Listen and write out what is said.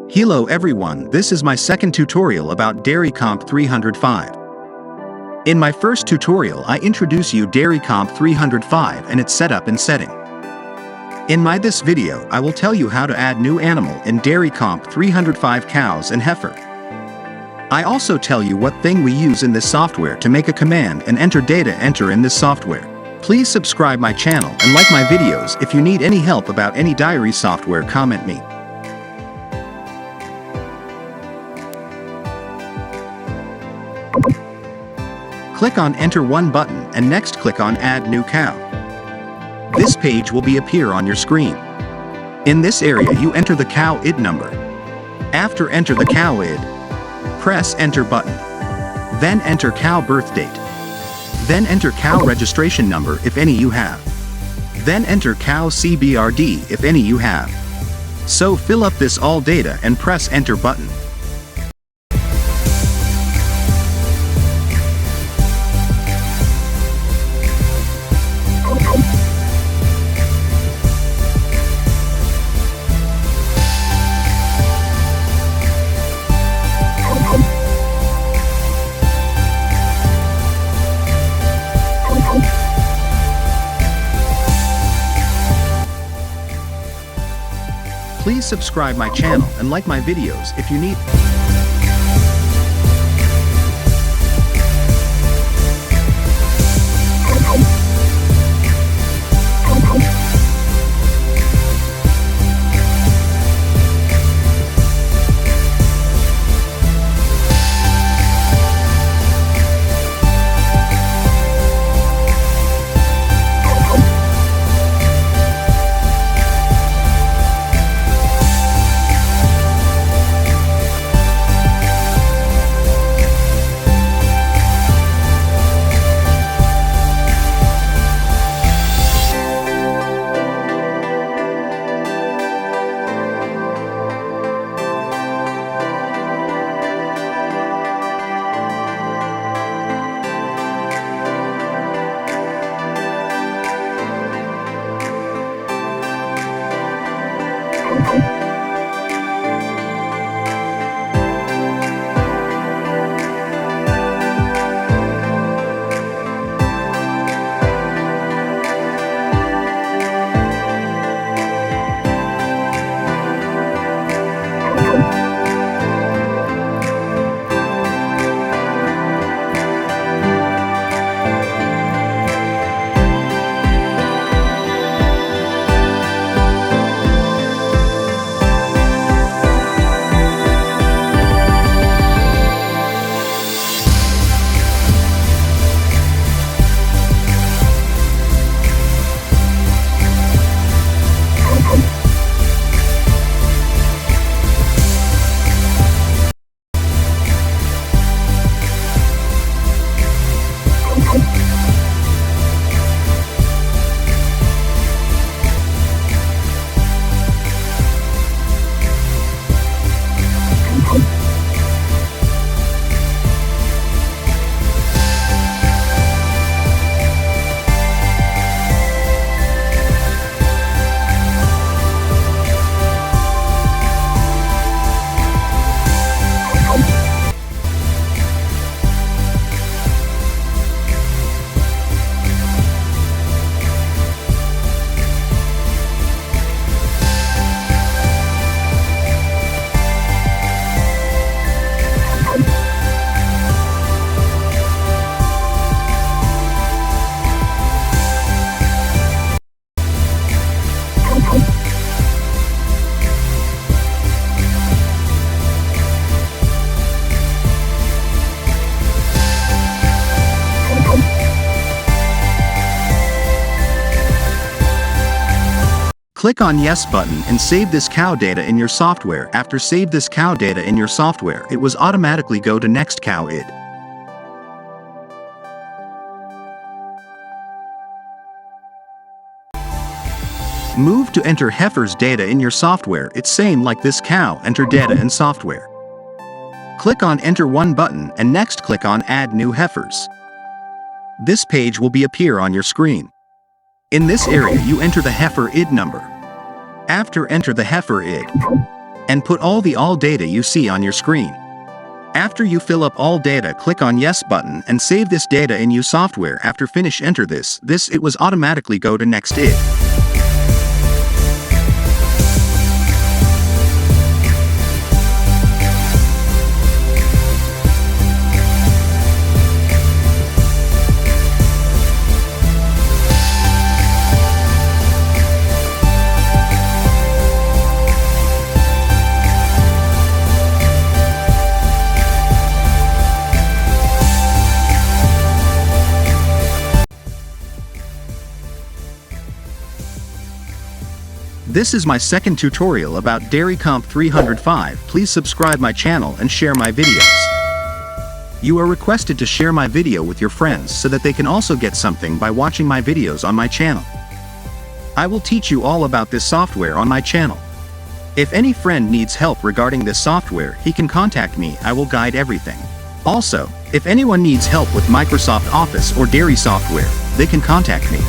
Hello everyone, this is my second tutorial about Dairycomp 305. In my first tutorial I introduce you Dairycomp 305 and its setup and setting. In this video I will tell you how to add new animal in Dairycomp 305 cows and heifer. I also tell you what thing we use in this software to make a command and enter in this software. Please subscribe my channel and like my videos. If you need any help about any dairy software, comment me. Click on Enter One button and next click on Add New Cow. This page will appear on your screen. In this area you enter the cow ID number. After enter the cow ID, press Enter button. Then enter cow birth date. Then enter cow registration number if any you have. Then enter cow CBRD if any you have. So fill up this all data and press Enter button. Please subscribe my channel and like my videos if you need. Click on Yes button and save this cow data in your software. After save this cow data in your software, it was automatically go to next cow ID. Move to enter heifer's data in your software. It's same like this cow, enter data in software. Click on Enter One button and next click on Add New Heifers. This page will appear on your screen. In this area you enter the heifer ID number. After enter the heifer ID, and put all data you see on your screen. After you fill up all data, click on Yes button and save this data in your software. After finish, enter this it was automatically go to next it. This is my second tutorial about Dairycomp 305. Please subscribe my channel and share my videos. You are requested to share my video with your friends so that they can also get something by watching my videos on my channel. I will teach you all about this software on my channel. If any friend needs help regarding this software, he can contact me. I will guide everything. Also, if anyone needs help with Microsoft Office or Dairy software, they can contact me.